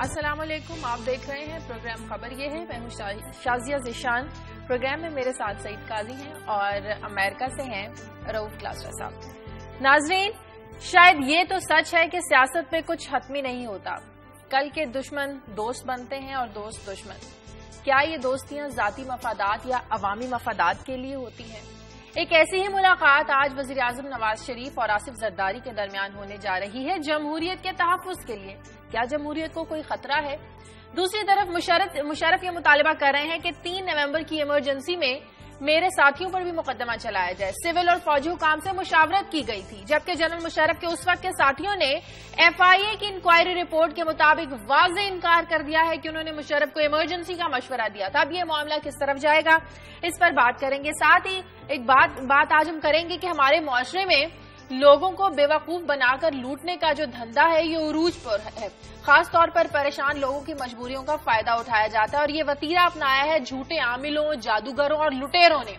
السلام علیکم، آپ دیکھ رہے ہیں پروگرام خبر یہ ہے. میں ہوں شازیہ ذیشان. پروگرام میں میرے ساتھ سعید قاضی ہیں اور امریکہ سے ہیں رؤوف کلاسرا صاحب. ناظرین، شاید یہ تو سچ ہے کہ سیاست میں کچھ حتمی نہیں ہوتا. کل کے دشمن دوست بنتے ہیں اور دوست دشمن. کیا یہ دوستیاں ذاتی مفادات یا عوامی مفادات کے لیے ہوتی ہیں؟ ایک ایسی ہی ملاقات آج وزیر اعظم نواز شریف اور آصف زرداری کے درمیان ہونے جا رہی ہے جمہوریت کے تحفظ کے لیے. کیا جمہوریت کو کوئی خطرہ ہے؟ دوسری طرف مشرف یہ مطالبہ کر رہے ہیں کہ 3 نومبر کی ایمرجنسی میں میرے ساتھیوں پر بھی مقدمہ چلایا جائے. سول اور فوجی حکام سے مشاورت کی گئی تھی، جبکہ جنرل مشرف کے اس وقت کے ساتھیوں نے FIA کی انکوائری رپورٹ کے مطابق واضح انکار کر دیا ہے کہ انہوں نے مشرف کو ایمرجنسی کا مشورہ دیا تھا. اب یہ معاملہ کس طرف جائے گا، اس پر بات کریں گے. ساتھ ہی ایک بات آج ہم کریں گے کہ ہمارے معاشرے میں لوگوں کو بے وقوف بنا کر لوٹنے کا جو دھندا ہے یہ عروج پر ہے. خاص طور پر پریشان لوگوں کی مجبوریوں کا فائدہ اٹھایا جاتا ہے اور یہ وتیرہ اپنایا ہے جھوٹے عاملوں، جادوگروں اور لٹیروں نے.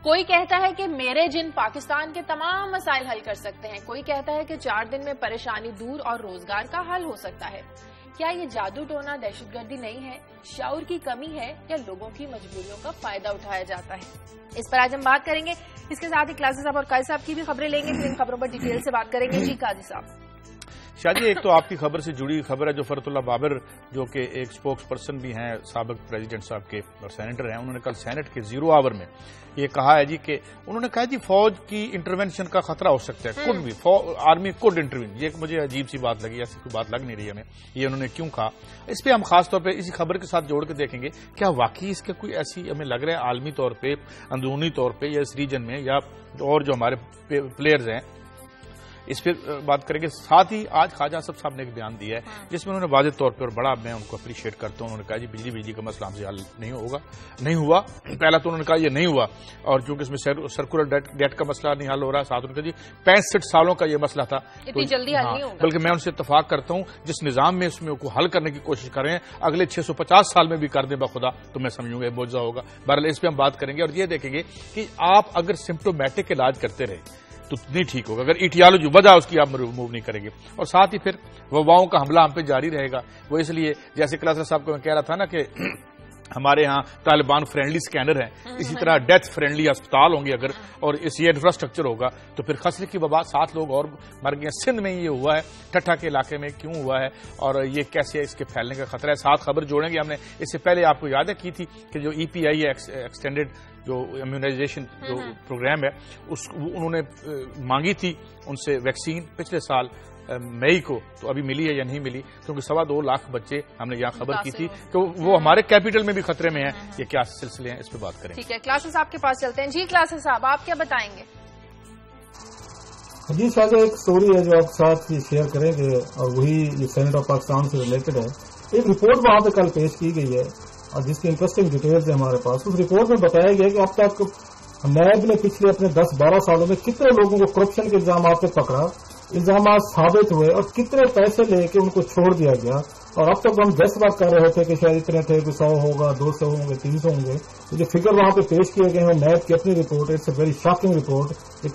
کوئی کہتا ہے کہ میرے جن پاکستان کے تمام مسائل حل کر سکتے ہیں، کوئی کہتا ہے کہ 4 دن میں پریشانی دور اور روزگار کا حل ہو سکتا ہے. کیا یہ جادو ٹونا دہشت گردی نہیں ہے، شعور کی کمی ہے، یا لوگوں کی مجبوریوں کا فائدہ اٹھایا جاتا ہے؟ اس پر آج ہم بات کریں گے. اس کے ساتھ ہی قاضی صاحب اور قائد صاحب کی بھی خبریں لیں گے، پھر ان خبروں پر ڈیٹیل سے بات کریں گے. جی قاضی صاحب. شادی، ایک تو آپ کی خبر سے جڑی خبر ہے جو فرت اللہ بابر جو کہ ایک سپوکس پرسن بھی ہیں سابق پریزیڈنٹ صاحب کے اور سینیٹر ہیں، انہوں نے کل سینٹ کے 0 آور میں یہ کہا ہے جی کہ انہوں نے کہا جی فوج کی انٹروینشن کا خطرہ ہو سکتا ہے. کوڈ بھی آرمی کوڈ انٹروین. یہ مجھے عجیب سی بات لگی، ایسی کوئی بات لگ نہیں رہی ہمیں یہ انہوں نے کیوں کہا. اس پہ ہم خاص طور پہ اسی خبر کے ساتھ جوڑ کے دیکھیں گے کیا واقعی اس کا کوئی ایسی ہمیں لگ رہا ہے عالمی طور پہ، اندرونی طور پہ، یا اس ریجن میں، یا اور جو ہمارے پلیئرز ہیں اس پہ بات کریں گے. ساتھ ہی آج خواجہ اسد صاحب نے ایک بیان دیا ہے جس میں انہوں نے واضح طور پہ، اور بڑا میں ان کو اپریشیٹ کرتا ہوں، انہوں نے کہا جی بجلی کا مسئلہ ہم سے حل نہیں ہوا. پہلا تو انہوں نے کہا یہ نہیں ہوا، اور چونکہ اس میں سرکولر ڈیٹ کا مسئلہ نہیں حل ہو رہا. ساتھ انہوں نے کہا جی 65 سالوں کا یہ مسئلہ تھا، اتنی جلدی حل نہیں ہوگا. بلکہ میں ان سے اتفاق کرتا ہوں جس نظام میں اس میں کو حل کرنے کی کوشش کر رہے ہیں اگلے 650 سال میں بھی کر دیں بخدا تو میں سمجھوں گا یہ معجزہ ہوگا. بہرحال اس پہ ہم بات کریں گے اور یہ دیکھیں گے کہ آپ اگر سمپٹومیٹک علاج کرتے رہے تو نہیں ٹھیک ہوگا، اگر ایٹیالوجی وجہ اس کی آپ ریموو نہیں کریں گے. اور ساتھ ہی پھر وباؤں کا حملہ ہم پہ جاری رہے گا. وہ اس لیے جیسے کلاسرا صاحب کو میں کہہ رہا تھا نا کہ ہمارے ہاں طالبان فرینڈلی سکینر ہیں، اسی طرح ڈیتھ فرینڈلی اسپتال ہوں گے اگر، اور اس یہ انفراسٹرکچر ہوگا تو پھر خسرے کی وبا 7 لوگ اور مر گئے. سندھ میں یہ ہوا ہے، ٹھٹھا کے علاقے میں کیوں ہوا ہے اور یہ کیسے اس کے پھیلنے کا خطرہ ہے. 7 خبر جوڑیں گے. ہم نے اس سے پہلے آپ کو یاد ہے کی تھی کہ جو EPI ہے ایکسٹینڈیڈ جو امیونائزیشن جو پروگرام ہے انہوں نے مانگی تھی ان سے ویکسین پچھلے سال مئی کو، تو ابھی ملی ہے یا نہیں ملی، کیونکہ 2.25 لاکھ بچے ہم نے یہاں خبر کی تھی کہ وہ ہمارے کیپٹل میں بھی خطرے میں ہیں. یہ کیا سلسلے ہیں اس پہ بات کریں گے. ٹھیک ہے، کلاسر صاحب کے پاس چلتے ہیں. جی کلاسر صاحب، آپ کیا بتائیں گے؟ جی شاید ایک سٹوری ہے جو آپ ساتھ شیئر کریں گے اور وہی سینٹ آف پاکستان سے ریلیٹڈ ہے. ایک رپورٹ وہاں پہ کل پیش کی گئی ہے اور جس کی انٹرسٹنگ ڈیٹیلز ہیں ہمارے پاس. اس رپورٹ میں بتایا گیا کہ اب تک نیب نے پچھلے اپنے 10-12 سالوں میں کتنے لوگوں کو کرپشن کے الزامات پہ پکڑا، الزامات ثابت ہوئے اور کتنے پیسے لے کے ان کو چھوڑ دیا گیا. اور اب تک ہم جیسے بات کر رہے تھے کہ شاید اتنے تھے کہ 100 ہوگا، 200 ہوں گے، 300 ہوں گے. تو جو فگر وہاں پہ پیش کیے گئے ہیں نیب کی اپنی report, it's a very shocking report.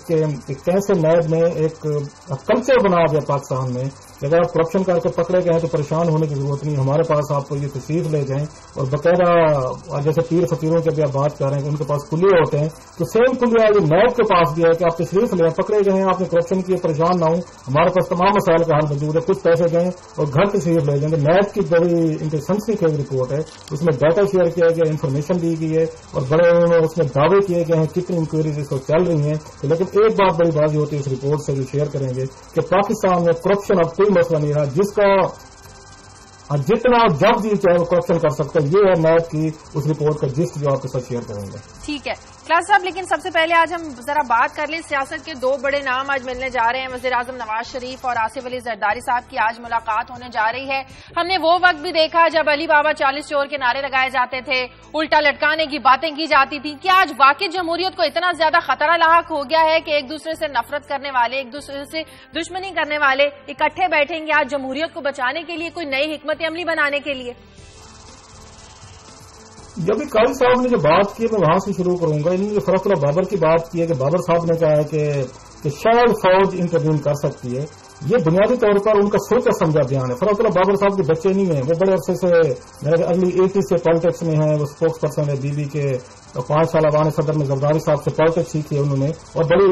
کیسے نیب نے ایک کلچر بنا دیا پاکستان میں کہ اگر آپ کرپشن کر کے پکڑے گئے ہیں تو پریشان ہونے کی ضرورت نہیں. ہمارے پاس آپ کو یہ تشریف لے جائیں اور باقاعدہ جیسے پیر فقیروں کے بھی آپ بات کر رہے ہیں کہ ان کے پاس کلیے ہوتے ہیں، تو سیم کلیہ یہ نیب کے پاس بھی ہے کہ آپ تشریف لیں، پکڑے گئے ہیں، آپ نے کرپشن کیے، پریشان نہ ہوں، ہمارے پاس تمام مسائل کا حل موجود ہے، کچھ پیسے دیں اور گھر تشریف لے جائیں گے. نیب کی بڑی انٹرسنسی کی رپورٹ ہے، اس میں ڈیٹا شیئر کیا گیا، انفارمیشن دی گئی ہے اور بڑے اس میں دعوے کیے گئے ہیں کتنی انکوائریز اس وقت چل رہی ہیں. لیکن ایک بات بڑی بازی ہوتی ہے اس رپورٹ سے جو شیئر کریں گے کہ پاکستان میں کرپشن اب کوئی مسئلہ نہیں رہا، جس کا جتنا جب جی چاہے وہ کرپشن کر سکتا ہے. یہ ہے نیب کی اس رپورٹ کا جسٹ جو آپ کے ساتھ شیئر کریں گے. ٹھیک ہے کلاس صاحب، لیکن سب سے پہلے آج ہم ذرا بات کر لیں سیاست کے 2 بڑے نام آج ملنے جا رہے ہیں. وزیر اعظم نواز شریف اور آصف علی زرداری صاحب کی آج ملاقات ہونے جا رہی ہے. ہم نے وہ وقت بھی دیکھا جب علی بابا 40 چور کے نعرے لگائے جاتے تھے، الٹا لٹکانے کی باتیں کی جاتی تھی. کیا آج واقعی جمہوریت کو اتنا زیادہ خطرہ لاحق ہو گیا ہے کہ ایک دوسرے سے نفرت کرنے والے، ایک دوسرے سے دشمنی کرنے والے اکٹھے بیٹھیں گے آج جمہوریت کو بچانے کے لیے، کوئی نئی حکمت عملی بنانے کے لیے؟ جب بھی قاضی صاحب نے جو بات کی میں وہاں سے شروع کروں گا. انہوں نے جو فرت اللہ بابر کی بات کی ہے کہ بابر صاحب نے کہا ہے کہ شاید فوج انٹروین کر سکتی ہے. یہ بنیادی طور پر ان کا سوچا سمجھا بیان ہے. فرات اللہ بابر صاحب کے بچے نہیں ہیں, وہ بڑے عرصے سے ارلی 80 سے پالیٹکس میں ہیں, وہ اسپوکس پرسن ہے بی کے. 5 سال افغان صدر میں زرداری صاحب سے پالیٹکس سیکھی ہے انہوں نے, اور بڑی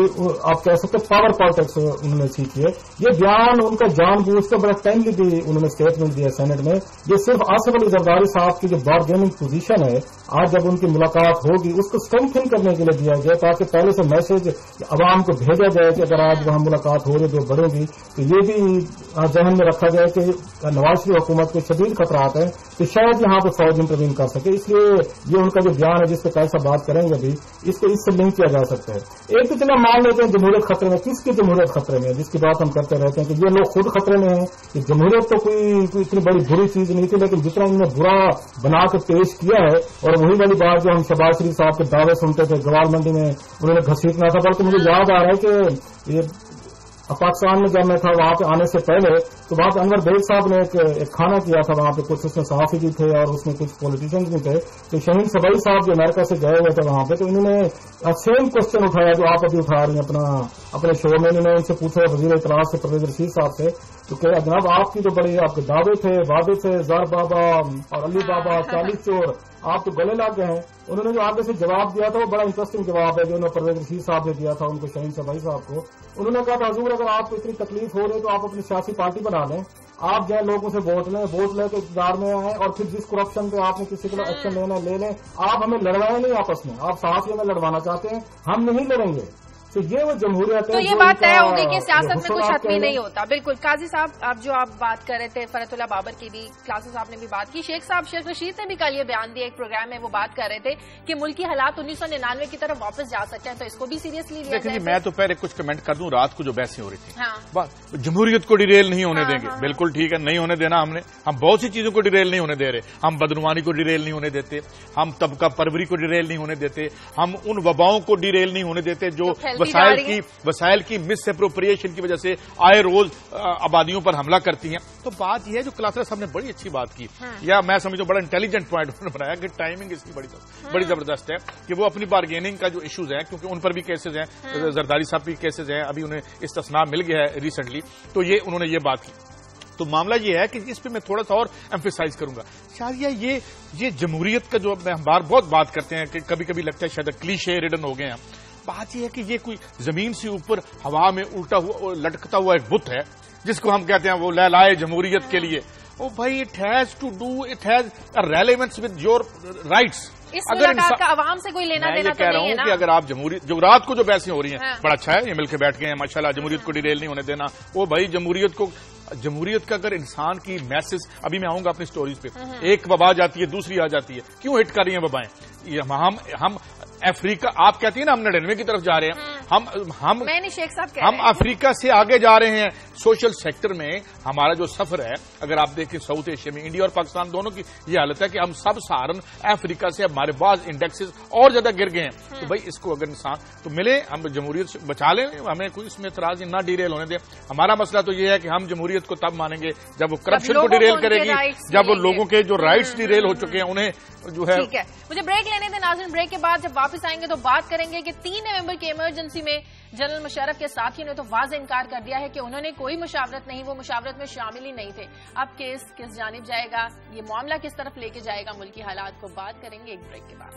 آپ کہہ سکتے پاور پالیٹکس انہوں نے سیکھی ہے. یہ بیان ان کا جان بوجھ کا بڑا ٹائملی بھی انہوں نے اسٹیٹمنٹ دیا سینٹ میں. یہ صرف آصف علی زرداری صاحب کی جو بارگیننگ پوزیشن ہے, آج جب ان کی ملاقات ہوگی اس کو اسٹرینتھن کرنے کے لیے دیا گیا, تاکہ پہلے سے میسج عوام کو بھیجا جائے کہ اگر آج وہاں ملاقات ہو رہی ہے تو بڑھے گی. تو یہ بھی ذہن میں رکھا جائے کہ نواز شریف حکومت کو شدید خطرات ہیں کہ شاید یہاں پہ فوج انٹروین کر سکے. اس لیے یہ ان کا جو بیان ہے جس پہ کیسا بات کریں گے ابھی, اس کو اس سے لنک کیا جا سکتا ہے. ایک تو چلے مان لیتے ہیں جمہوریت خطرے میں, کس کی جمہوریت خطرے میں, جس کی بات ہم کرتے رہتے ہیں کہ یہ لوگ خود خطرے میں ہیں. کہ جمہوریت تو کوئی اتنی بڑی بری چیز نہیں تھی, لیکن جتنا انہوں نے برا بنا کے پیش کیا ہے, اور وہی والی بات جو ہم شہباز شریف صاحب کے دعوے سنتے تھے گوال منڈی میں انہوں نے گھسیٹنا تھا. بلکہ مجھے یاد آ رہا ہے کہ یہ پاکستان میں جب میں تھا وہاں پہ آنے سے پہلے, تو وہاں پہ انور بیگ صاحب نے ایک کھانا کیا تھا وہاں پہ, کچھ اس میں صحافی بھی تھے اور اس میں کچھ پولیٹیشینز بھی تھے. تو شہین سبائی صاحب جو امریکہ سے گئے ہوئے تھے وہاں پہ, تو انہوں نے سیم کوشچن اٹھایا جو آپ ابھی اٹھا رہی ہیں اپنے شو میں. انہوں نے ان سے پوچھا وزیر اطلاع سے پرویز رشید صاحب سے, تو کہ جناب آپ کی جو بڑی آپ کے دعوے تھے وعدے تھے زار بابا اور علی بابا 40 چور, آپ تو گلے لگ گئے ہیں. انہوں نے جو آگے سے جواب دیا تھا وہ بڑا انٹرسٹنگ جواب ہے جو انہوں نے پرویز رشید صاحب نے دیا تھا ان کو, شہین سبائی صاحب کو. انہوں نے کہا تھا حضور اگر آپ کو اتنی تکلیف ہو رہی ہے تو آپ اپنی سیاسی پارٹی بنا لیں, آپ جائیں لوگوں سے ووٹ لیں کے اقتدار میں آئیں, اور پھر جس کرپشن پہ آپ نے کسی کو ایکشن لینا لے لیں. آپ ہمیں لڑوائیں نہیں آپس میں, آپ صحافیوں میں لڑوانا چاہتے ہیں, ہم نہیں لڑیں گے. تو یہ وہ جمہوریت ہے. تو یہ بات طے ہوگی کہ سیاست میں کچھ حتمی نہیں ہوتا. بالکل قاضی صاحب, اب جو آپ بات کر رہے تھے فرات اللہ بابر کی بھی قاضی صاحب نے بھی بات کی, شیخ رشید نے بھی کل یہ بیان دیا ایک پروگرام میں, وہ بات کر رہے تھے کہ ملکی حالات 1999 کی طرف واپس جا سکتے ہیں, تو اس کو بھی سیریسلی لیا جائے. میں تو پہلے کچھ کمنٹ کر دوں. رات کو جو بحثیں ہو رہی تھی جمہوریت کو ڈیریل نہیں ہونے دیں گے, بالکل ٹھیک ہے, نہیں ہونے دینا. ہم بہت سی چیزوں کو ڈیریل نہیں ہونے دے رہے. ہم بدعنوانی کو ڈیریل نہیں ہونے دیتے, ہم طبقہ پروری کو ڈیریل نہیں ہونے دیتے, ہم ان وباؤں کو ڈیریل نہیں ہونے دیتے جو وسائل کی مس اپروپریشن کی وجہ سے آئے روز آبادیوں پر حملہ کرتی ہیں. تو بات یہ ہے جو کلاسرا صاحب نے بڑی اچھی بات کی, یا میں سمجھوں بڑا انٹیلیجنٹ پوائنٹ انہوں نے بنایا کہ ٹائمنگ اس کی بڑی زبردست ہے کہ وہ اپنی بارگیننگ کا جو ایشوز ہیں, کیونکہ ان پر بھی کیسز ہیں, زرداری صاحب بھی کیسز ہیں, ابھی انہیں استثناء مل گیا ہے ریسنٹلی, تو یہ انہوں نے یہ بات کی. تو معاملہ یہ ہے کہ اس پہ میں تھوڑا سا اور ایمفیسائز کروں گا. شاید یہ جمہوریت کا جو ہم بہت بات کرتے ہیں کہ کبھی کبھی لگتا ہے شاید کلیشے ریڈن ہو گئے ہیں. بات یہ ہے کہ یہ کوئی زمین سے اوپر ہوا میں الٹا ہوا لٹکتا ہوا ایک بت ہے جس کو ہم کہتے ہیں وہ لہلائے جمہوریت کے لیے. او بھائی, it has to do, it has relevance with your rights. اگر عوام سے کوئی لینا دینا کہہ رہا ہوں کہ اگر آپ جمہوریت جو رات کو جو بحثیں ہو رہی ہیں بڑا اچھا ہے, یہ مل کے بیٹھ گئے ہیں ماشاءاللہ, جمہوریت کو ڈیریل نہیں ہونے دینا. وہ بھائی جمہوریت کا اگر انسان کی میسج, ابھی میں آؤں گا اپنی سٹوریز پہ, ایک وبا جاتی ہے دوسری آ جاتی ہے, کیوں ہٹ کر رہی ہیں وبائیں؟ ہم افریقہ, آپ کہتی ہیں نا ہم 99 کی طرف جا رہے ہیں, ہم افریقہ سے آگے جا رہے ہیں سوشل سیکٹر میں. ہمارا جو سفر ہے اگر آپ دیکھیں ساؤتھ ایشیا میں, انڈیا اور پاکستان دونوں کی یہ حالت ہے کہ ہم سب سہارن افریقہ سے ہمارے بعض انڈیکسز اور زیادہ گر گئے ہیں. تو بھائی اس کو اگر انسان تو ملے, ہم جمہوریت بچا لیں, ہمیں کوئی اس میں اعتراض نہ ڈیریل ہونے دیں. ہمارا مسئلہ تو یہ ہے کہ ہم جمہوریت کو تب مانیں گے جب وہ کرپشن کو ڈیریل کرے گی, جب وہ لوگوں کے جو رائٹس ڈیریل ہو چکے ہیں انہیں جو ہے. ٹھیک ہے, مجھے بریک لینے دیں ناظرین. بریک کے بعد جب واپس آئیں گے تو بات کریں گے کہ 3 نومبر کی ایمرجنسی میں جنرل مشرف کے ساتھیوں نے تو واضح انکار کر دیا ہے کہ انہوں نے کوئی مشاورت نہیں, وہ مشاورت میں شامل ہی نہیں تھے. اب کیس کس جانب جائے گا, یہ معاملہ کس طرف لے کے جائے گا ملکی حالات کو, بات کریں گے ایک بریک کے بعد.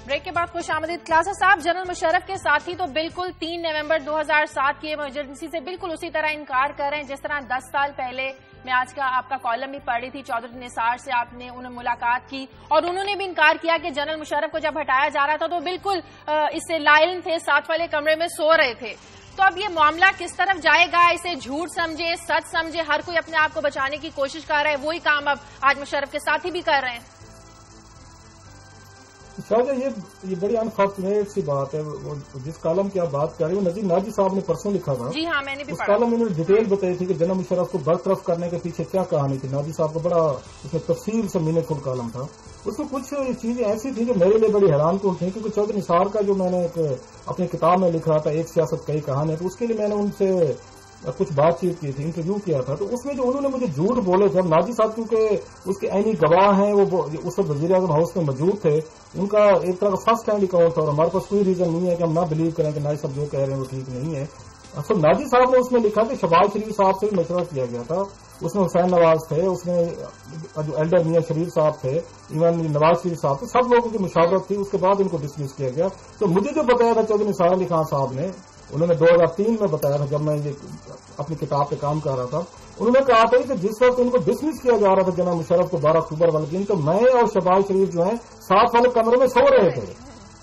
بریک کے بعد خوش آمدید. کلاسر صاحب, جنرل مشرف کے ساتھی تو بالکل 3 نومبر 2007 کی ایمرجنسی سے بالکل اسی طرح انکار کر رہے ہیں جس طرح 10 سال پہلے میں آج کا آپ کا کالم بھی پڑھ رہی تھی, چودھری نثار سے آپ نے انہیں ملاقات کی اور انہوں نے بھی انکار کیا کہ جنرل مشرف کو جب ہٹایا جا رہا تھا تو بالکل اس سے لائن تھے, ساتھ والے کمرے میں سو رہے تھے. تو اب یہ معاملہ کس طرف جائے گا؟ اسے جھوٹ سمجھے, سچ سمجھے, ہر کوئی اپنے آپ کو بچانے کی کوشش کر رہا ہے. وہی کام اب آج مشرف کے ساتھی بھی کر رہے ہیں. یہ بڑی انفارچونیٹ سی بات ہے. جس کالم کی آپ بات کر رہے ہیں نذیر ناجی صاحب نے پرسوں لکھا تھا. جی ہاں, میں نے بھی اس کالم میں انہوں نے ڈیٹیل بتائی تھی کہ جنرل مشرف کو برطرف کرنے کے پیچھے کیا کہانی تھی. ناجی صاحب کو بڑا اس میں تفصیل سے میننگ فل کالم تھا. اس میں کچھ چیزیں ایسی تھیں جو میرے لیے بڑی حیران کن تھیں، کیونکہ چودھری نثار کا جو میں نے ایک اپنی کتاب میں لکھ رہا تھا ایک سیاست کئی کہانی، تو اس کے لیے میں نے ان سے کچھ بات چیت کی تھی، انٹرویو کیا تھا، تو اس میں جو انہوں نے مجھے جھوٹ بولے تھے، ناجی صاحب کیونکہ اس کے عینی گواہ ہیں، وہ اس وقت وزیر اعظم ہاؤس میں موجود تھے، ان کا ایک طرح کا فرسٹ ہینڈ اکاؤنٹ تھا، اور ہمارے پاس کوئی ریزن نہیں ہے کہ ہم نہ بلیو کریں کہ ناجی صاحب جو کہہ رہے ہیں وہ ٹھیک نہیں ہے۔ اصل ناجی صاحب نے اس میں لکھا کہ شہباز شریف صاحب سے بھی مشورہ کیا گیا تھا، اس میں حسین نواز تھے، اس میں جو ایلڈر میاں شریف صاحب تھے، ایون نواز شریف صاحب تھے، سب لوگوں کی مشاورت تھی، اس کے بعد ان کو ڈسمس کیا گیا۔ تو مجھے جو بتایا تھا چودھری نثار علی خان صاحب نے، انہوں نے 2003 میں بتایا تھا جب میں یہ اپنی کتاب پہ کام کر رہا تھا، انہوں نے کہا تھا کہ جس وقت ان کو ڈسمس کیا جا رہا تھا جناب مشرف کو 12 اکتوبر والے دن، تو میں اور شہباز شریف جو ہیں ساتھ والے کمرے میں سو رہے تھے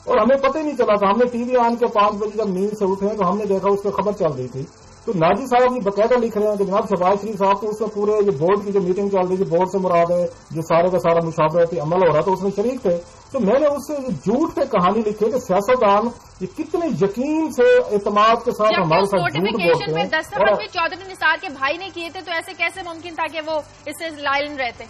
اور ہمیں پتہ ہی نہیں چلا تھا۔ ہم نے ٹی وی آن کے 5 بجے جب نیند سے اٹھے تو ہم نے دیکھا اس پہ خبر چل رہی تھی۔ تو ناجی صاحب یہ باقاعدہ لکھ رہے ہیں کہ جناب شہباز شریف صاحب تو اس میں پورے یہ بورڈ کی جو میٹنگ چل رہی تھی، بورڈ سے مراد ہے جو سارے کا سارا مشاورتی عمل ہو رہا تھا، اس میں شریک تھے۔ تو میں نے اس سے جھوٹ پہ کہانی لکھی کہ سیاستدان یہ کتنے یقین سے اعتماد کے ساتھ ہمارے ساتھ جھوٹ بولتے ہیں۔ دستخط بھی چودھری نثار کے بھائی نے کیے تھے، تو ایسے کیسے ممکن تھا کہ وہ اس سے لائن رہتے؟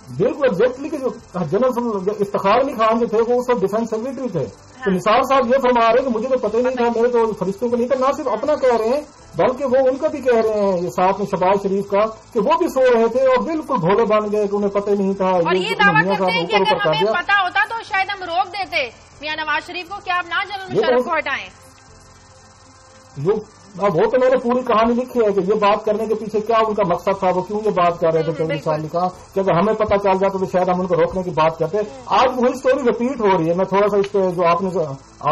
بالکل ایگزیکٹلی کہ جو جنرل افتخار علی خان جو تھے وہ اس وقت ڈیفینس سیکرٹری تھے، تو نثار صاحب یہ فرما رہے ہیں کہ مجھے تو پتہ ہی نہیں تھا، میرے تو فرشتوں کو نہیں تھا، نہ صرف اپنا کہہ رہے ہیں بلکہ وہ ان کا بھی کہہ رہے ہیں یہ ساتھ میں شہباز شریف کا کہ وہ بھی سو رہے تھے اور بالکل بھولے بن گئے کہ انہیں پتہ ہی نہیں تھا۔ اور یہ دعویٰ کرتے ہیں کہ اگر ہمیں پتا ہوتا تو شاید ہم روک دیتے میاں نواز شریف کو کہ آپ نہ جنرل مشرف کو ہٹائیں۔ اب وہ تو میں نے پوری کہانی لکھی ہے کہ یہ بات کرنے کے پیچھے کیا ان کا مقصد تھا، وہ کیوں یہ بات کر رہے تھے۔ چودھری نثار نے کہا کہ اگر ہمیں پتہ چل جاتا تو شاید ہم ان کو روکنے کی بات کرتے۔ آج وہی اسٹوری ریپیٹ ہو رہی ہے۔ میں تھوڑا سا اس پہ جو آپ نے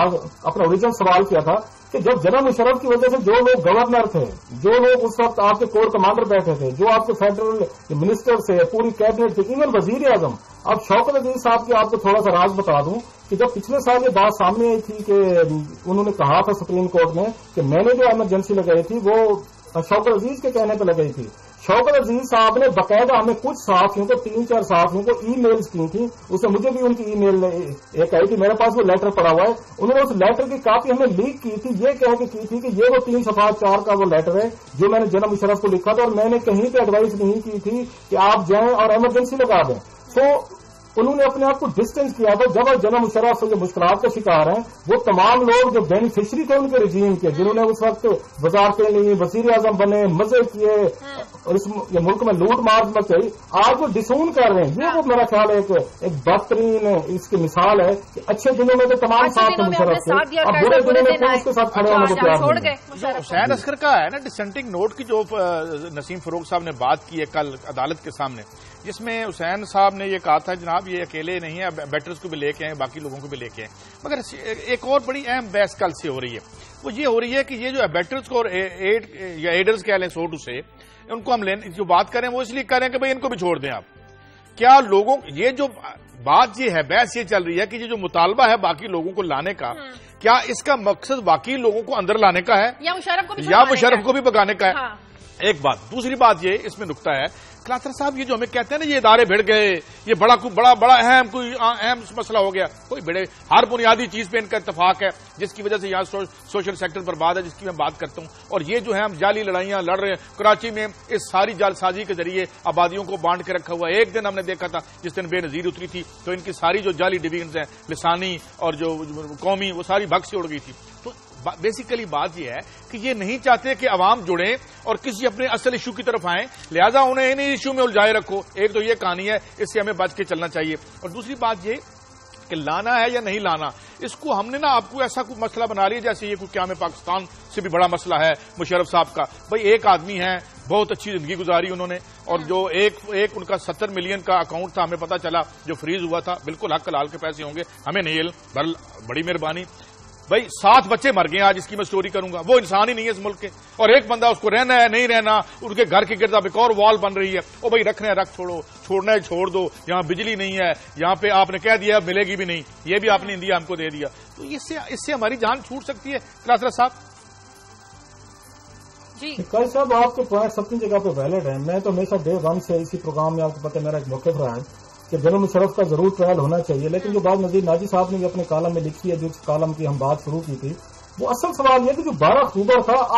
آج اپنا اوریجنل سوال کیا تھا کہ جب جنرل مشرف کی وجہ سے جو لوگ گورنر تھے، جو لوگ اس وقت آپ کے کور کمانڈر بیٹھے تھے، جو آپ کے فیڈرل منسٹر سے پوری کیبنٹ تھے، ایون وزیر اعظم، اب شوکت عزیز صاحب کی آپ کو تھوڑا سا راز بتا دوں کہ جب پچھلے سال یہ بات سامنے آئی تھی کہ انہوں نے کہا تھا سپریم کورٹ میں کہ میں نے جو ایمرجنسی لگائی تھی وہ شوکت عزیز کے کہنے پہ لگائی تھی، شوکت عزیز صاحب نے باقاعدہ ہمیں کچھ صحافیوں کو 3-4 صحافیوں کو ای میلز کی تھیں، اس میں مجھے بھی ان کی ای میل ایک آئی تھی، میرے پاس وہ لیٹر پڑا ہوا ہے، انہوں نے اس لیٹر کی کاپی ہمیں لیک کی تھی، یہ کہہ کے کی تھی کہ یہ وہ 3 صفحات 4 کا وہ لیٹر ہے جو میں نے جنرل مشرف کو لکھا تھا اور میں نے کہیں پہ ایڈوائز نہیں کی تھی کہ آپ جائیں اور ایمرجنسی لگا دیں۔ تو انہوں نے اپنے آپ کو ڈسٹینس کیا تھا۔ جب جنرل مشرف سے جو مشکلات کا شکار ہیں وہ تمام لوگ جو بینیفیشری تھے ان کے رجیم کے، جنہوں نے اس وقت وزارتیں لی، وزیر اعظم بنے، مزے کیے اور اس ملک میں لوٹ مار مچائی، آج وہ ڈسون کر رہے ہیں۔ یہ وہ میرا خیال ہے ایک بدترین اس کی مثال ہے کہ اچھے دنوں میں تو تمام ساتھ مشرف تھے، اب برے دنوں میں کوئی اس کے ساتھ کھڑے ہونے کو تیار نہیں۔ جو حسین اصغر کا ہے نا ڈسینٹنگ نوٹ کی جو نسیم فروغ صاحب نے بات کی ہے کل عدالت کے سامنے، جس میں حسین صاحب نے یہ کہا تھا جناب یہ اکیلے نہیں ہیں، بیٹرز کو بھی لے کے آئیں، باقی لوگوں کو بھی لے کے آئیں، مگر ایک اور بڑی اہم بحث کل سے ہو رہی ہے، وہ یہ ہو رہی ہے کہ یہ جو بیٹرز کو اور ایڈرز کہہ لیں سو ٹو سے، ان کو ہم جو بات کریں وہ اس لیے کر رہے ہیں کہ بھئی ان کو بھی چھوڑ دیں آپ۔ کیا لوگوں یہ جو بات یہ ہے بحث یہ چل رہی ہے کہ یہ جو مطالبہ ہے باقی لوگوں کو لانے کا، کیا اس کا مقصد باقی لوگوں کو اندر لانے کا ہے یا مشرف کو بھی بگانے کا ہے؟ ایک بات۔ دوسری بات یہ اس میں نقطہ ہے کلاتر صاحب، یہ جو ہمیں کہتے ہیں نا یہ ادارے بھڑ گئے، یہ بڑا اہم مسئلہ ہو گیا، کوئی بڑے ہر بنیادی چیز پہ ان کا اتفاق ہے جس کی وجہ سے یہاں سوشل سیکٹر برباد ہے، جس کی میں بات کرتا ہوں۔ اور یہ جو ہے ہم جعلی لڑائیاں لڑ رہے ہیں کراچی میں، اس ساری جال سازی کے ذریعے آبادیوں کو بانٹ کے رکھا ہوا ہے۔ ایک دن ہم نے دیکھا تھا جس دن بے نظیر اتری تھی تو ان کی ساری جو جعلی ڈویژنز ہیں لسانی اور جو قومی، وہ ساری بھگ سے اڑ گئی تھی۔ تو بیسیکلی بات یہ ہے کہ یہ نہیں چاہتے کہ عوام جڑیں اور کسی اپنے اصل ایشو کی طرف آئیں، لہذا انہیں انہیں ایشو میں الجھائے رکھو۔ ایک تو یہ کہانی ہے، اس سے ہمیں بچ کے چلنا چاہیے۔ اور دوسری بات یہ کہ لانا ہے یا نہیں لانا، اس کو ہم نے نا آپ کو ایسا کوئی مسئلہ بنا لیا جیسے یہ کوئی قیام پاکستان سے بھی بڑا مسئلہ ہے مشرف صاحب کا۔ بھائی ایک آدمی ہے، بہت اچھی زندگی گزاری انہوں نے، اور جو ایک ان کا 70 ملین کا اکاؤنٹ تھا، ہمیں پتا چلا جو فریز ہوا تھا، بالکل حق حلال کے پیسے ہوں گے، ہمیں نہیں علم، بڑی مہربانی۔ بھائی 7 بچے مر گئے، آج اس کی میں سٹوری کروں گا، وہ انسان ہی نہیں ہے اس ملک کے، اور ایک بندہ اس کو رہنا ہے نہیں رہنا، ان کے گھر کے گرد اب ایک اور وال بن رہی ہے، او بھائی رکھنا ہے رکھ چھوڑو، چھوڑنا ہے چھوڑ دو، یہاں بجلی نہیں ہے، یہاں پہ آپ نے کہہ دیا ملے گی بھی نہیں، یہ بھی آپ نے انڈیا ہم کو دے دیا، تو اس سے ہماری جان چھوٹ سکتی ہے۔ کلاترا صاحب جی کل صاحب آپ کے پوائنٹس اپنی جگہ پہ ویلڈ ہیں۔ میں تو ہمیشہ ڈے 1 سے اسی پروگرام میں آپ کو پتہ ہے میرا ایک موقف رہا ہے کہ جنرل مشرف کا ضرور ٹرائل ہونا چاہیے، لیکن جو بات نذیر ناجی صاحب نے بھی اپنے کالم میں لکھی ہے، جس کالم کی ہم بات شروع کی تھی، وہ اصل سوال یہ کہ جو 12 اکتوبر تھا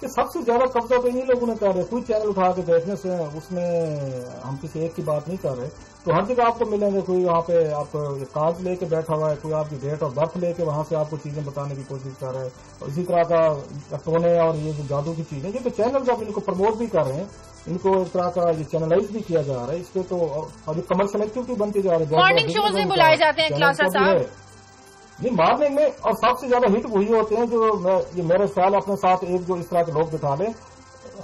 کہ سب سے زیادہ قبضہ تو انہیں لوگوں نے کر رہے. کوئی چینل اٹھا کے دیکھنے سے اس میں ہم کسی ایک کی بات نہیں کر رہے. تو ہر جگہ آپ کو ملیں گے, کوئی وہاں پہ آپ کو کارڈ لے کے بیٹھا ہوا ہے, کوئی آپ کی ڈیٹ آف برتھ لے کے وہاں سے آپ کو چیزیں بتانے کی کوشش کر رہا ہے. اور اسی طرح کا ٹونے اور یہ جو جادو کی چیزیں, یہ تو چینل اب ان کو پروموٹ بھی کر رہے ہیں, ان کو ایک طرح کا یہ چینلائز بھی کیا جا رہا ہے. اس پہ تو ابھی کمرشل ایکٹیویٹی بنتی جا رہی ہے. مارننگ شوز میں بلائے جاتے ہیں کلاسا صاحب, نہیں مارننگ میں, اور سب سے زیادہ ہٹ وہی ہوتے ہیں جو یہ میرے خیال اپنے ساتھ ایک جو اس طرح کے لوگ بٹھا لیں.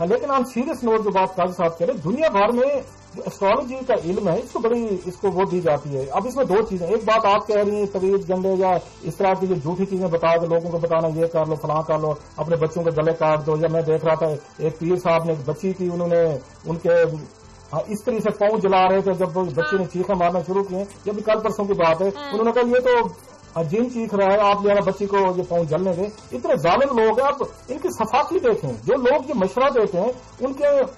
لیکن ہم سیریس نوٹ جو بات قاضی صاحب کریں, دنیا بھر میں جو ایسٹرالوجی کا علم ہے اس کو وہ دی جاتی ہے. اب اس میں دو چیزیں, ایک بات آپ کہہ رہی ہیں طویل جنڈے یا اس طرح کی جو جھوٹی چیزیں بتا کے لوگوں کو بتانا, یہ کر لو فلاں کر لو, اپنے بچوں کے گلے کاٹ دو. یا میں دیکھ رہا تھا ایک پیر صاحب نے ایک بچی کی, انہوں نے ان کے اس طرح سے پاؤں جلا رہے تھے, جب بچے نے چیخیں مارنا شروع کیے, یہ بھی کل پرسوں کی بات ہے, انہوں نے کہا یہ تو جن چیخ رہا ہے, آپ جو بچی کو یہ پاؤں جلنے دیں. اتنے ظالم لوگ ہیں. آپ ان کی صفاقی دیکھیں, جو لوگ یہ مشورہ دیتے ہیں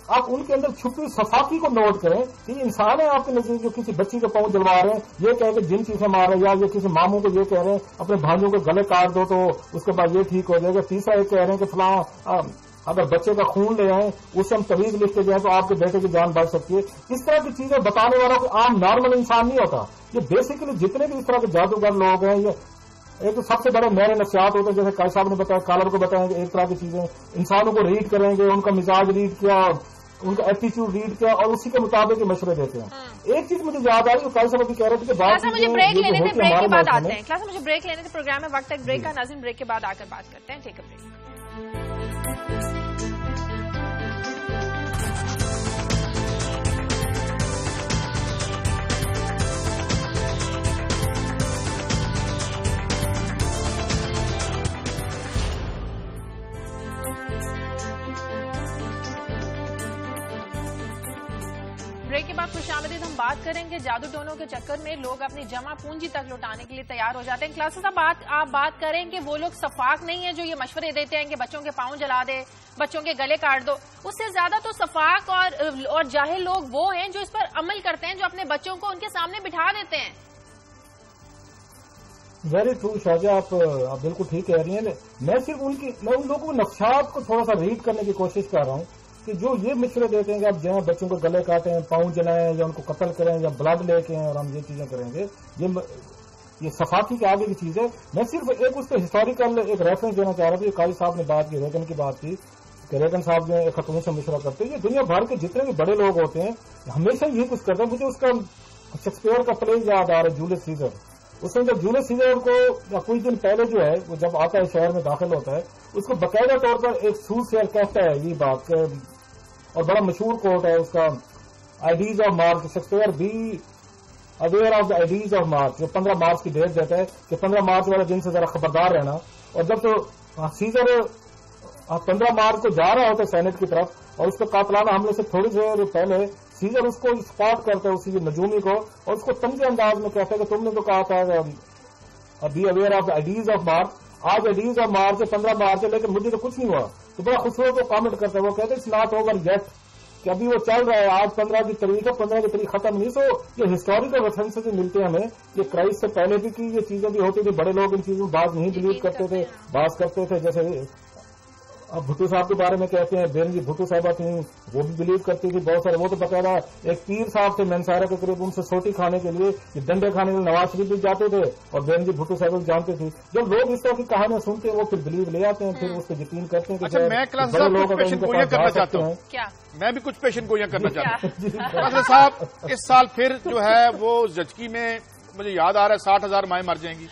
آپ ان کے اندر چھپی صفاقی کو نوٹ کریں کہ یہ انسان ہے آپ کے نزدیک جو کسی بچی کے پاؤں جلوا رہے ہیں, یہ کہہ کے جن چیخیں مار رہے ہیں, یا یہ کسی ماموں کو یہ کہہ رہے ہیں اپنے بھائیوں کے گلے کاٹ دو تو اس کے بعد یہ ٹھیک ہو جائے گا. تیسرا یہ کہہ رہے ہیں کہ فلاں اگر بچے کا خون لے آئیں, اس سے ہم طویز لکھ کے جائیں تو آپ کے بیٹے کی جان بچ سکتی ہے. اس طرح کی چیزیں بتانے والا کوئی عام نارمل انسان نہیں ہوتا. یہ بیسیکلی جتنے بھی اس طرح کے جادوگر لوگ ہیں, یہ ایک تو سب سے بڑے میرے نفسیات ہوتے ہیں, جیسے کائی صاحب نے بتایا, کالر کو بتائیں گے ایک طرح کی چیزیں, انسانوں کو ریڈ کریں گے, ان کا مزاج ریڈ کیا, ان کا ایٹیچیوڈ ریڈ کیا, اور اسی کے مطابق یہ مشورے دیتے ہیں. ایک چیز مجھے یاد آئی, کائی صاحب بھی کہہ رہے تھے کہ بات مجھے بریک لینے تھے, بریک کے بعد آتے ہیں. کلاس مجھے بریک لینے تھے, پروگرام میں وقت تک بریک کا. ناظرین بریک کے بعد آ کر بات کرتے ہیں. ٹیک اے بریک. بریک کے بعد خوش آمدید. ہم بات کریں گے جادو ٹونوں کے چکر میں لوگ اپنی جمع پونجی تک لوٹانے کے لیے تیار ہو جاتے ہیں. کلاس صاحب آپ بات کریں کہ وہ لوگ شفاق نہیں ہیں جو یہ مشورے دیتے ہیں کہ بچوں کے پاؤں جلا دے, بچوں کے گلے کاٹ دو. اس سے زیادہ تو شفاق اور جاہل لوگ وہ ہیں جو اس پر عمل کرتے ہیں, جو اپنے بچوں کو ان کے سامنے بٹھا دیتے ہیں. ویری ٹرو شاہجہ, آپ بالکل ٹھیک کہہ رہی ہیں. میں صرف میں ان لوگوں کے نقشات کو تھوڑا سا ریڈ کرنے کی کوشش کر رہا ہوں کہ جو یہ مشورے دیتے ہیں کہ آپ جائیں بچوں کو گلے کاٹیں, پاؤں جلائیں, یا ان کو قتل کریں, یا بلڈ لے کے اور ہم یہ چیزیں کریں گے, یہ صفاقی کے آگے کی چیز ہے. میں صرف ایک اس پہ ہسٹوریکل ایک ریفرنس دینا چاہ رہا تھا. قاضی صاحب نے بات کی, ریگن کی بات کی کہ ریگن صاحب جو ایک خاتون سے مشورہ کرتے ہیں. یہ دنیا بھر کے جتنے بھی بڑے لوگ ہوتے ہیں ہمیشہ یہ کچھ کرتے ہیں. مجھے اس کا شیکسپیئر کا پلے یاد آ رہا ہے, جولیس سیزر. اس میں جب جولیس سیزر کو کچھ دن پہلے جو ہے وہ جب آتا ہے شہر میں داخل ہوتا ہے, اس کو باقاعدہ طور پر ایک سوسیئر کہتا ہے یہ بات کہ, اور بڑا مشہور کوٹ ہے اس کا, Ides of March, Shakespeare be aware of the Ides of March, جو 15 مارچ کی ڈیٹ دیتا ہے کہ 15 مارچ والے دن سے ذرا خبردار رہنا. اور جب تو سیزر 15 مارچ کو جا رہا ہوتا ہے سینٹ کی طرف, اور اس کو قاتلانہ حملے سے تھوڑی دیر پہلے سیزر اس کو اسپاٹ کرتا ہے, اسی نجومی کو, اور اس کو تنگے انداز میں کہتا ہے کہ تم نے تو کہا تھا be aware of the Ides of March, آج آئیڈیز آف مارچ 15 مارچ ہے لیکن مجھے تو کچھ نہیں ہوا. تو بڑا خوبصورت وہ کامنٹ کرتا ہے, وہ کہتے ہیں اٹس ناٹ اوور یٹ, کہ ابھی وہ چل رہا ہے, آج 15 کی تاریخ ہے, 15 کی تاریخ ختم نہیں. سو یہ ہسٹوریکل ریفرنسز ملتے ہیں ہمیں, یہ کرائسٹ سے پہلے بھی کی یہ چیزیں بھی ہوتی تھی. بڑے لوگ ان چیزوں میں بعض نہیں بلیو کرتے تھے, بعض کرتے تھے. جیسے اب بھٹو صاحب کے بارے میں کہتے ہیں, بین جی بھٹو صاحبہ تھیں, وہ بھی بلیو کرتی تھی بہت سارے. وہ تو باقاعدہ ایک پیر صاحب تھے مینسارا کے قریب, ان سے سوٹی کھانے کے لیے ڈنڈے کھانے کے لیے نواز شریف بھی جاتے تھے, اور بین جی بھٹو صاحب بھی جانتے تھے. جب لوگ اس طرح کی کہانیاں سنتے ہیں وہ پھر بلیو لے آتے ہیں, پھر اس پہ یقین کرتے ہیں. اچھا, میں کلاس میں بھی کچھ پیشن گوئیاں کرنا چاہتا ہوں. صاحب اس سال پھر جو ہے وہ زچگی میں مجھے یاد آ رہا ہے 60,000 مائیں مر جائیں گی,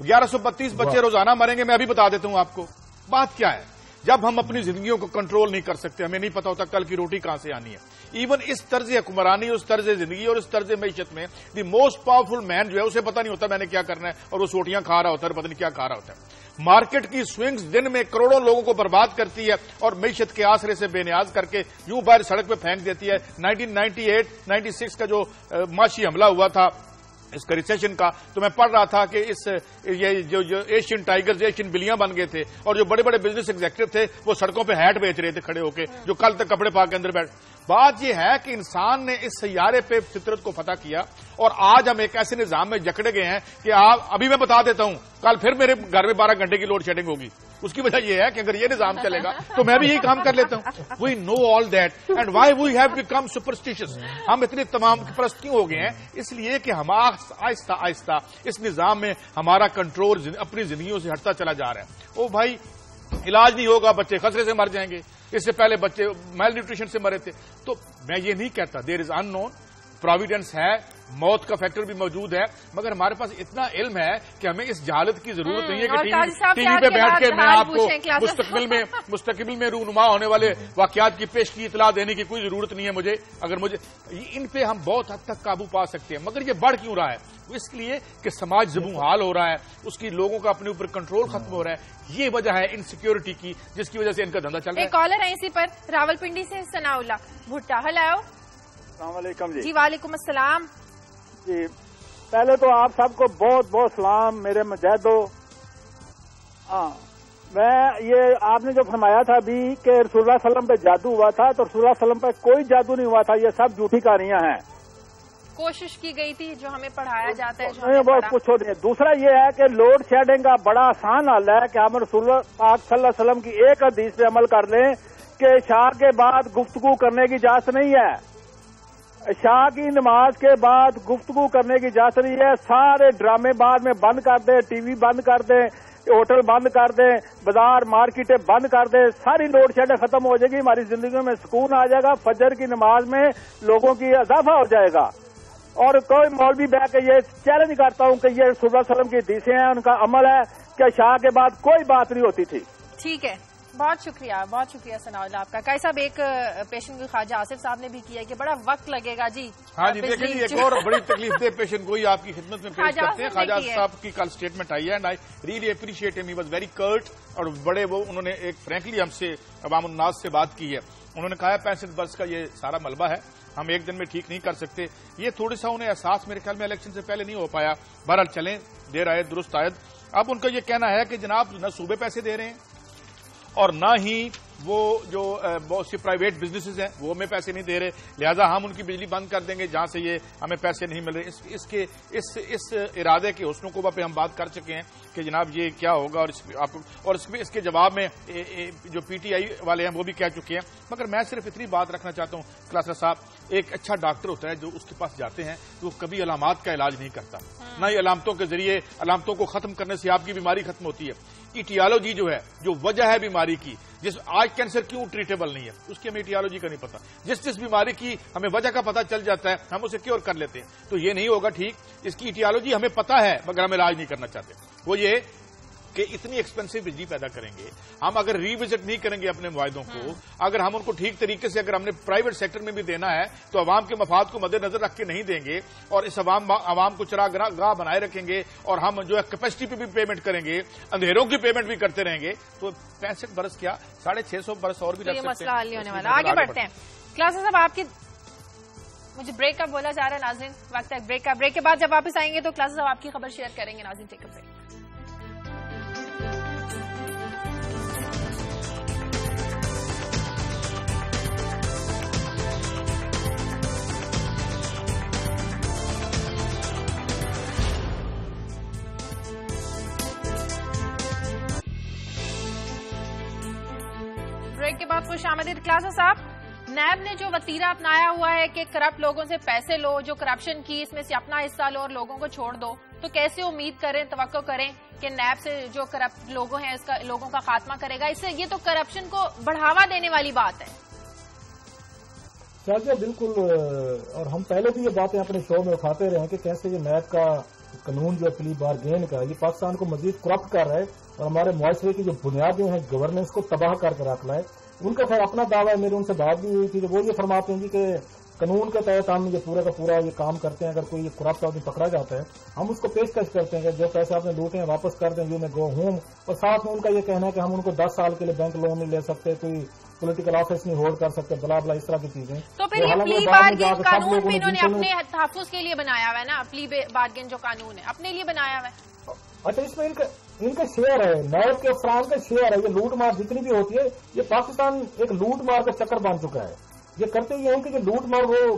1132 بچے روزانہ مریں گے. میں ابھی بتا دیتا ہوں آپ کو بات کیا ہے. جب ہم اپنی زندگیوں کو کنٹرول نہیں کر سکتے, ہمیں نہیں پتا ہوتا کل کی روٹی کہاں سے آنی ہے. ایون اس طرز حکمرانی, اس طرز زندگی اور اس طرز معیشت میں دی موسٹ پاورفل مین جو ہے اسے پتا نہیں ہوتا میں نے کیا کرنا ہے, اور وہ سوٹیاں کھا رہا ہوتا ہے, پتہ نہیں کیا کھا رہا ہوتا ہے. مارکیٹ کی سوئنگز دن میں کروڑوں لوگوں کو برباد کرتی ہے, اور معیشت کے آسرے سے بے نیاز کر کے یوں باہر سڑک پہ پھینک دیتی ہے. 1998-96 کا جو معاشی حملہ ہوا تھا اس کا ریسیشن کا, تو میں پڑھ رہا تھا کہ یہ جو ایشین ٹائیگرز, ایشین بلیاں بن گئے تھے, اور جو بڑے بڑے بزنس ایگزیکٹو تھے وہ سڑکوں پہ ہیٹ بیچ رہے تھے کھڑے ہو کے, جو کل تک کپڑے پا کے اندر بیٹھ. بات یہ ہے کہ انسان نے اس سیارے پہ فطرت کو فتح کیا, اور آج ہم ایک ایسے نظام میں جکڑے گئے ہیں کہ آپ ابھی میں بتا دیتا ہوں, کل پھر میرے گھر میں 12 گھنٹے کی لوڈ شیڈنگ ہوگی. اس کی وجہ یہ ہے کہ اگر یہ نظام چلے گا تو میں بھی یہی کام کر لیتا ہوں. We know all that and why we have become superstitious. ہم اتنے تمام پرست کیوں ہو گئے ہیں؟ اس لیے کہ ہم آہستہ آہستہ اس نظام میں ہمارا کنٹرول اپنی زندگیوں سے ہٹتا چلا جا رہا ہے. او بھائی علاج نہیں ہوگا، بچے خسرے سے مر جائیں گے. اس سے پہلے بچے میل نیوٹریشن سے مرے تھے. تو میں یہ نہیں کہتا دیر از ان نون، پروویڈنس ہے، موت کا فیکٹر بھی موجود ہے، مگر ہمارے پاس اتنا علم ہے کہ ہمیں اس جہالت کی ضرورت نہیں ہے کہ ٹی وی پہ بیٹھ کے میں آپ کو مستقبل میں رونما ہونے والے واقعات کی پیشگی اطلاع دینے کی کوئی ضرورت نہیں ہے مجھے. اگر مجھے ان پہ ہم بہت حد تک قابو پا سکتے ہیں، مگر یہ بڑھ کیوں رہا ہے؟ اس لیے کہ سماج زبوں حال ہو رہا ہے، اس کی لوگوں کا اپنے اوپر کنٹرول ختم ہو رہا ہے. یہ وجہ ہے انسیکیورٹی کی، جس کی وجہ سے ان کا دھندا چل رہا ہے. ایک کالر ہے اسی پر راولپنڈی سے ثناء اللہ بھٹا. ہلو، السلام علیکم. جی وعلیکم السلام. جی پہلے تو آپ سب کو بہت بہت سلام میرے مجاہدو. ہاں میں یہ آپ نے جو فرمایا تھا ابھی کہ رسول اللہ صلی اللہ علیہ وسلم پہ جادو ہوا تھا، تو رسول اللہ صلی اللہ علیہ وسلم پہ کوئی جادو نہیں ہوا تھا، یہ سب جھوٹی کہانیاں ہیں. کوشش کی گئی تھی جو ہمیں پڑھایا جاتا ہے. وہ کچھ ہو نہیں. دوسرا یہ ہے کہ لوڈ شیڈنگ کا بڑا آسان حل ہے کہ ہم رسول اللہ پاک صلی اللہ علیہ وسلم کی ایک حدیث پہ عمل کر لیں کہ عشاء کے بعد گفتگو کرنے کی اجازت نہیں ہے. عشاء کی نماز کے بعد گفتگو کرنے کی اجازت نہیں ہے. سارے ڈرامے بعد میں بند کر دیں، ٹی وی بند کر دیں، ہوٹل بند کر دیں، بازار مارکیٹیں بند کر دیں، ساری لوڈ شیڈنگ ختم ہو جائے گی، ہماری زندگیوں میں سکون آ جائے گا، فجر کی نماز میں لوگوں کی اضافہ ہو جائے گا. اور کوئی مولوی بیٹھ کے یہ چیلنج کرتا ہوں کہ یہ رسول اللہ صلی اللہ علیہ وسلم کی حدیثیں ہیں، ان کا عمل ہے کہ عشاء کے بعد کوئی بات نہیں ہوتی تھی. ٹھیک ہے، بہت شکریہ ثناء اللہ آپ کا. کئی صاحب ایک پیشنٹ کو خواجہ آصف صاحب نے بھی کیا کہ بڑا وقت لگے گا. جی ہاں جی، دیکھیں جی ایک اور بڑی تکلیف دہ پیشنٹ کو آپ کی خدمت میں پیش کرتے ہیں. خواجہ صاحب کی کل اسٹیٹمنٹ آئی ہے اینڈ آئی ریئلی اپریشیٹ ہم. ہی واز ویری کرٹ اور بڑے وہ انہوں نے ایک فرینکلی ہم سے عوام الناس سے بات کی ہے. انہوں نے کہا ہے 65 برس کا یہ سارا ملبہ ہے، ہم ایک دن میں ٹھیک نہیں کر سکتے. یہ تھوڑا سا انہیں احساس میرے خیال میں الیکشن سے پہلے نہیں ہو پایا. بہرحال چلیں، دیر آئے درست آئے. اب ان کا یہ کہنا ہے کہ جناب نہ صوبے پیسے دے رہے ہیں اور نہ ہی وہ جو بہت سی پرائیویٹ بزنسز ہیں وہ ہمیں پیسے نہیں دے رہے، لہذا ہم ان کی بجلی بند کر دیں گے جہاں سے یہ ہمیں پیسے نہیں مل رہے. اس ارادے کے حسن و پہ ہم بات کر چکے ہیں کہ جناب یہ کیا ہوگا، اور اس کے جواب میں جو پی ٹی آئی والے ہیں وہ بھی کہہ چکے ہیں. مگر میں صرف اتنی بات رکھنا چاہتا ہوں کلاسر صاحب، ایک اچھا ڈاکٹر ہوتا ہے جو اس کے پاس جاتے ہیں تو وہ کبھی علامات کا علاج نہیں کرتا، نہ ہی علامتوں کے ذریعے علامتوں کو ختم کرنے سے آپ کی بیماری ختم ہوتی ہے. ایٹیالوجی جو ہے، جو وجہ ہے بیماری کی، جس آج کینسر کیوں ٹریٹیبل نہیں ہے اس کی ہمیں ایٹیالوجی کا نہیں پتا. جس بیماری کی ہمیں وجہ کا پتا چل جاتا ہے ہم اسے کیور کر لیتے ہیں. تو یہ نہیں ہوگا ٹھیک. اس کی ایٹیالوجی ہمیں پتا ہے مگر ہم علاج نہیں کرنا چاہتے. وہ یہ کہ اتنی ایکسپینسو بجلی پیدا کریں گے ہم اگر ریوزٹ نہیں کریں گے اپنے معاہدوں کو، اگر ہم ان کو ٹھیک طریقے سے اگر ہم نے پرائیویٹ سیکٹر میں بھی دینا ہے تو عوام کے مفاد کو مد نظر رکھ کے نہیں دیں گے اور اس عوام کو چراغ گاہ بنائے رکھیں گے اور ہم جو ہے کیپیسٹی پہ بھی پیمنٹ کریں گے، اندھیروں کی پیمنٹ بھی کرتے رہیں گے تو 65 برس کیا 650 برس اور بھی رکھ سکتے ہیں. مسئلہ حل نہیں ہونے والا. آگے بڑھتے ہیں. کلاسز صاحب آپ کی مجھے بریک کا بولا جا رہا ہے ناظرین، وقت ہے بریک کا. بریک کے بعد جب واپس آئیں گے تو کلاسز صاحب آپ کی خبر شیئر کریں گے. ناظرین ٹیک اے بریک. بریک کے بعد خوش آمدید. کلاسر صاحب، نیب نے جو وتیرہ اپنایا ہوا ہے کہ کرپٹ لوگوں سے پیسے لو، جو کرپشن کی اس میں سے اپنا حصہ لو اور لوگوں کو چھوڑ دو، تو کیسے امید کریں، توقع کریں کہ نیب سے جو کرپٹ لوگوں ہیں اس کا لوگوں کا خاتمہ کرے گا؟ اس سے یہ تو کرپشن کو بڑھاوا دینے والی بات ہے. شاید بالکل، اور ہم پہلے بھی یہ باتیں اپنے شو میں اٹھاتے رہے ہیں کہ کیسے یہ نیب کا قانون جو پلی بارگین کا یہ پاکستان کو مزید کرپٹ کر رہا ہے اور ہمارے معاشرے کی جو بنیادیں ہیں گورننس کو تباہ کر کے رکھ رہا ہے. ان کا خیر اپنا دعویٰ ہے، میری ان سے بات بھی ہوئی تھی کہ وہ یہ فرماتے ہیں جی کہ قانون کے تحت ہم یہ پورا کا پورا یہ کام کرتے ہیں. اگر کوئی کرپٹ آدمی پکڑا جاتا ہے ہم اس کو پیشکش کرتے ہیں کہ جو پیسے آپ نے لوٹے ہیں واپس کر دیں، یو میں گو ہوم. اور ساتھ میں ان کا یہ کہنا ہے کہ ہم ان کو 10 سال کے لیے بینک لون نہیں لے سکتے، کوئی پولیٹیکل آفس نہیں ہولڈ کر سکتے، بلا بلا اس طرح کی چیزیں. تو پھر یہ پلی بارگین قانون بھی انہوں نے اپنے تحفظ کے لیے بنایا ہوا ہے نا. پلی بارگین جو قانون ہے اپنے لیے بنایا ہوا ہے. اچھا، اس میں ان کا شیئر ہے، نیب کے افراد کا شیئر ہے. یہ لوٹ مار جتنی بھی ہوتی ہے یہ پاکستان ایک لوٹ مار کا چکر بن چکا ہے. یہ کرتے یہ ہیں کہ لوٹ مار وہ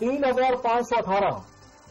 3518,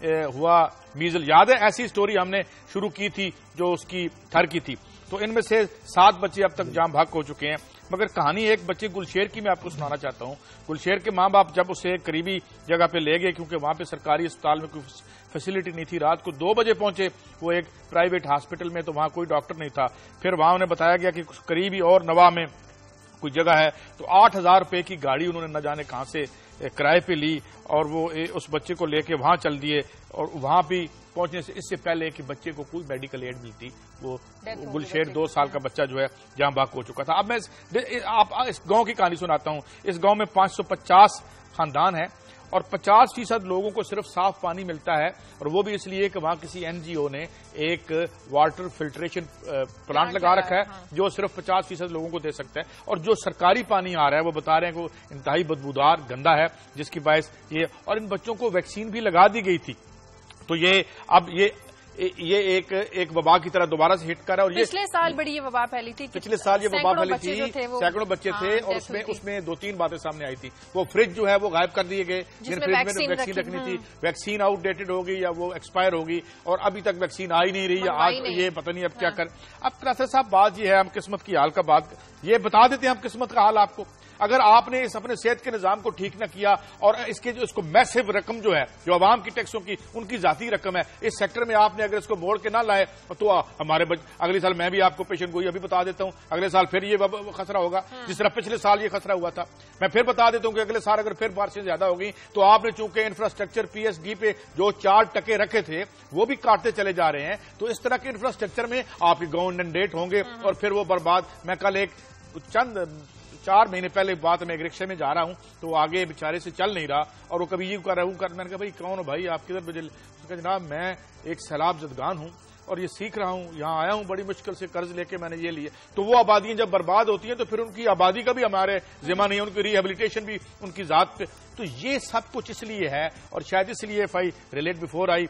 ہوا میزل. یاد ہے ایسی سٹوری ہم نے شروع کی تھی جو اس کی تھر کی تھی. تو ان میں سے 7 بچے اب تک جام بھاگ ہو چکے ہیں. مگر کہانی ایک بچے گلشیر کی میں آپ کو سنانا چاہتا ہوں. گلشیر کے ماں باپ جب اسے قریبی جگہ پہ لے گئے, کیونکہ وہاں پہ سرکاری اسپتال میں کوئی فیسلٹی نہیں تھی, رات کو 2 بجے پہنچے وہ ایک پرائیویٹ ہاسپٹل میں, تو وہاں کوئی ڈاکٹر نہیں تھا. پھر وہاں انہیں بتایا گیا کہ قریبی اور نوا میں کوئی جگہ ہے, تو 8,000 روپے کی گاڑی انہوں نے نہ جانے کہاں سے کرائے پہ لی اور وہ اس بچے کو لے کے وہاں چل دیے. اور وہاں بھی پہنچنے سے اس سے پہلے کہ بچے کو کوئی میڈیکل ایڈ ملتی, وہ گلشیر 2 سال کا بچہ جو ہے جام بحق ہو چکا تھا. اب میں آپ اس گاؤں کی کہانی سناتا ہوں. اس گاؤں میں 550 خاندان ہیں اور 50% لوگوں کو صرف صاف پانی ملتا ہے, اور وہ بھی اس لیے کہ وہاں کسی NGO نے ایک واٹر فلٹریشن پلانٹ لگا رکھا ہے جو صرف 50% لوگوں کو دے سکتا ہے. اور جو سرکاری پانی آ رہا ہے وہ بتا رہے ہیں کہ وہ انتہائی بدبودار گندا ہے, جس کی باعث یہ, اور ان بچوں کو ویکسین بھی لگا دی گئی تھی. تو یہ اب یہ ایک وبا کی طرح دوبارہ سے ہٹ کر رہا ہے. اور یہ پچھلے سال بڑی یہ وبا پھیلی تھی, پچھلے سال یہ وبا پھیلی تھی, سینکڑوں بچے تھے, اور اس میں 2-3 باتیں سامنے آئی تھی. وہ فریج جو ہے وہ غائب کر دیے گئے جن فریج میں ویکسین رکھنی تھی, ویکسین آؤٹ ڈیٹڈ ہوگی یا وہ ایکسپائر ہوگی, اور ابھی تک ویکسین آئی نہیں رہی, یا آج یہ پتہ نہیں اب کیا کر. اب کلاسر صاحب بات یہ ہے, ہم قسمت کی حال کا بات یہ بتا دیتے ہیں, ہم قسمت کا حال آپ کو. اگر آپ نے اس اپنے صحت کے نظام کو ٹھیک نہ کیا, اور اس کو میسو رقم جو ہے جو عوام کی ٹیکسوں کی ان کی ذاتی رقم ہے, اس سیکٹر میں آپ نے اگر اس کو موڑ کے نہ لائے تو ہمارے اگلے سال, میں بھی آپ کو پیشن گوئی ابھی بتا دیتا ہوں, اگلے سال پھر یہ خسرہ ہوگا جس طرح پچھلے سال یہ خسرہ ہوا تھا. میں پھر بتا دیتا ہوں کہ اگلے سال اگر پھر بارشیں زیادہ ہوگی تو آپ نے چونکہ انفراسٹرکچر PSD پہ جو 4% رکھے تھے وہ بھی کاٹتے چلے جا رہے ہیں, تو اس طرح کے انفراسٹرکچر میں آپ کے گاؤں انڈیٹ ہوں گے اور پھر وہ برباد. میں کل ایک چند 4 مہینے پہلے بات میں ایک رکشے میں جا رہا ہوں, تو آگے بیچارے سے چل نہیں رہا, اور وہ کبھی یہ کر رہا ہوں, میں نے کہا بھائی کون ہو بھائی آپ کدھر بجے, جناب میں ایک سیلاب زدگان ہوں اور یہ سیکھ رہا ہوں, یہاں آیا ہوں بڑی مشکل سے قرض لے کے میں نے یہ لیے. تو وہ آبادیاں جب برباد ہوتی ہیں تو پھر ان کی آبادی کا بھی ہمارے ذمہ نہیں ہے, ان کی ریہیبلیٹیشن بھی ان کی ذات پہ. تو یہ سب کچھ اس لیے ہے, اور شاید اس لیے I relate before I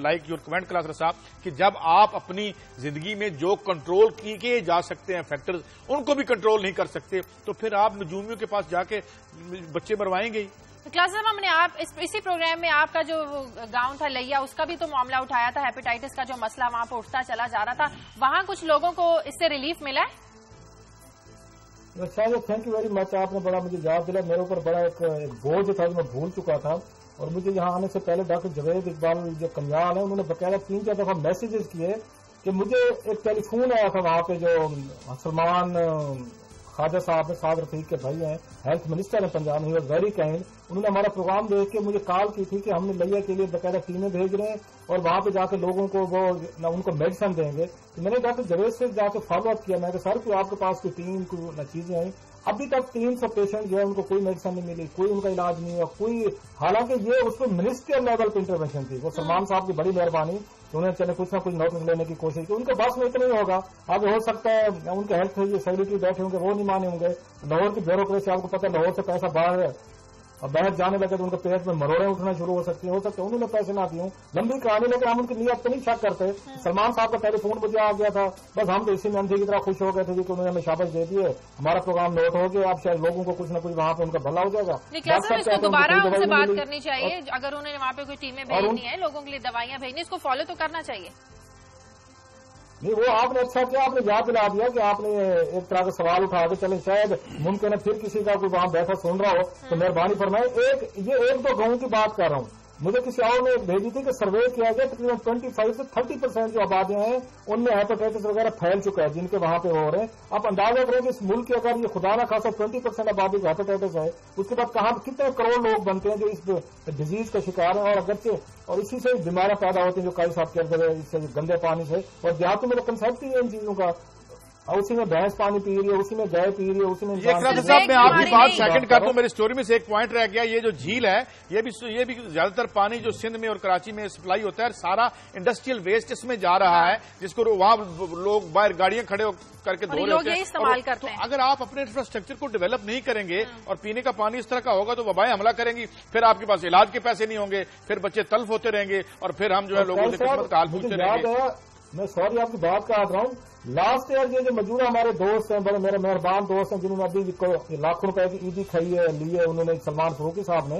like your comment class صاحب, کہ جب آپ اپنی زندگی میں جو کنٹرول کیے جا سکتے ہیں فیکٹرز, ان کو بھی کنٹرول نہیں کر سکتے, تو پھر آپ نجومیوں کے پاس جا کے بچے مروائیں گے. کلاس صاحب ہم نے اسی پروگرام میں آپ کا جو گاؤں تھا لیا, اس کا بھی تو معاملہ اٹھایا تھا, ہیپیٹائٹس کا جو مسئلہ وہاں پہ اٹھتا چلا جا رہا تھا, وہاں کچھ لوگوں کو اس سے ریلیف ملا ہے؟ تھینک یو ویری مچ, آپ نے بڑا مجھے یاد دلا, میرے اوپر بڑا ایک بوجھ تھا جو میں بھول چکا تھا. اور مجھے یہاں آنے سے پہلے ڈاکٹر جاوید اقبال جو کلیال ہیں, انہوں نے باقاعدہ 3-4 دفعہ میسیجز کیے کہ مجھے ایک ٹیلی فون آیا تھا وہاں پہ, جو سلمان خواجہ صاحب سعد رفیق کے بھائی ہیں, ہیلتھ منسٹر ہیں پنجاب میں, ویری کائنڈ. انہوں نے ہمارا پروگرام دیکھ کے مجھے کال کی تھی کہ ہم نے لیا کے لیے باقاعدہ ٹیمیں بھیج رہے ہیں اور وہاں پہ جا کے لوگوں کو وہ ان کو میڈیسن دیں گے. تو میں نے ڈاکٹر جاوید سے جا کے فالو اپ کیا, میں کہ سر کوئی آپ کے پاس کوئی ٹیم کوئی چیزیں ہیں؟ ابھی تک 300 پیشنٹ جو ہے ان کو کوئی میڈیسن نہیں ملی, کوئی ان کا علاج نہیں ہوا, کوئی, حالانکہ یہ اس پہ منسٹریل لیول پہ انٹروینشن تھی. وہ سلمان صاحب کی بڑی مہربانی, انہوں نے چلے کچھ نہ کچھ نوٹس لینے کی کوشش کی. ان کے بس میں اتنا ہی ہوگا, اب ہو سکتا ہے ان کے ہیلتھ سیکریٹری بیٹھے ہوں گے وہ نہیں مانے ہوں گے, لاہور کی بیوروکریسی آپ کو پتہ ہے لاہور سے پیسہ باہر ہے, اور باہر جانے لگے تو ان کے پیٹ میں مروڑے اٹھنا شروع ہو سکتی ہیں, ہو سکتا ہے انہوں نے پیسے نہ دیے ہوں. لمبی کہانی, لیکن ہم ان کی نیت پہ نہیں شک کرتے. سلمان صاحب کا ٹیلی فون مجھے آ گیا تھا, بس ہم تو اسی میں اندھے کی طرح خوش ہو گئے تھے کہ انہوں نے ہمیں شاباش دے دی ہے, ہمارا پروگرام نوٹ ہو گیا, اب شاید لوگوں کو کچھ نہ کچھ وہاں پہ ان کا بھلا ہو جائے گا. دوبارہ ان سے بات کرنی چاہیے, اگر انہوں نے وہاں پہ کوئی ٹیمیں بھیجنی ہیں, لوگوں کے لیے دوائیاں بھیجنی, اس کو فالو تو کرنا چاہیے. نہیں, وہ آپ نے اچھا کیا, آپ نے یاد دلا دیا کہ آپ نے ایک طرح کا سوال اٹھا کے چلیں, شاید ممکن ہے پھر کسی کا کوئی وہاں بیٹھا سن رہا ہو تو مہربانی فرمائے. یہ 1-2 گاؤں کی بات کر رہا ہوں, مجھے کسی اور نے بھیجی تھی کہ سروے کیا گیا تقریباً 25 سے 30% جو آبادیاں ہیں ان میں ہیپیٹائٹس وغیرہ پھیل چکا ہے جن کے وہاں پہ ہو رہے ہیں. آپ اندازہ کریں کہ اس ملک کے اگر یہ خدا نہ خاصا 20% آبادی کا ہیپیٹائٹس ہے, اس کے بعد کہاں کتنے کروڑ لوگ بنتے ہیں جو اس ڈیزیز کا شکار ہیں, اور اگرچہ اور اسی سے بیماریاں پیدا ہوتی ہیں جو کئی صاحب کہتے ہیں اس سے گندے پانی سے. اور دیہاتوں میں کنسپٹ ہی ہے ان چیزوں کا, اور اسی میں بھینس پانی پی رہی ہے, اسی میں گائے پی رہی ہے, اسی میں. صاحب میں آپ کی بات سیکنڈ کر دوں, میری اسٹوری میں سے ایک پوائنٹ رہ گیا. یہ جو جھیل ہے یہ بھی زیادہ تر پانی جو سندھ میں اور کراچی میں سپلائی ہوتا ہے, سارا انڈسٹریل ویسٹ اس میں جا رہا ہے, جس کو وہاں لوگ باہر گاڑیاں کھڑے کر کے دھو رہے ہیں. اگر آپ اپنے انفراسٹرکچر کو ڈیولپ نہیں کریں گے اور پینے کا پانی اس طرح کا ہوگا تو وبائیں حملہ کریں گی, پھر آپ کے پاس علاج کے پیسے نہیں ہوں گے, پھر بچے تلف ہوتے رہیں گے, اور پھر ہم جو ہے لوگوں سے قسمت کا حال پوچھتے رہیں گے. میں سوری آپ کی بات کر رہا ہوں, لاسٹ ایئر یہ جو موجودہ ہمارے دوست ہیں, بڑے میرے مہربان دوست ہیں, جنہوں نے ابھی لاکھوں روپے کی عیدی کھائی ہے لی ہے انہوں نے, سلمان فاروقی صاحب نے,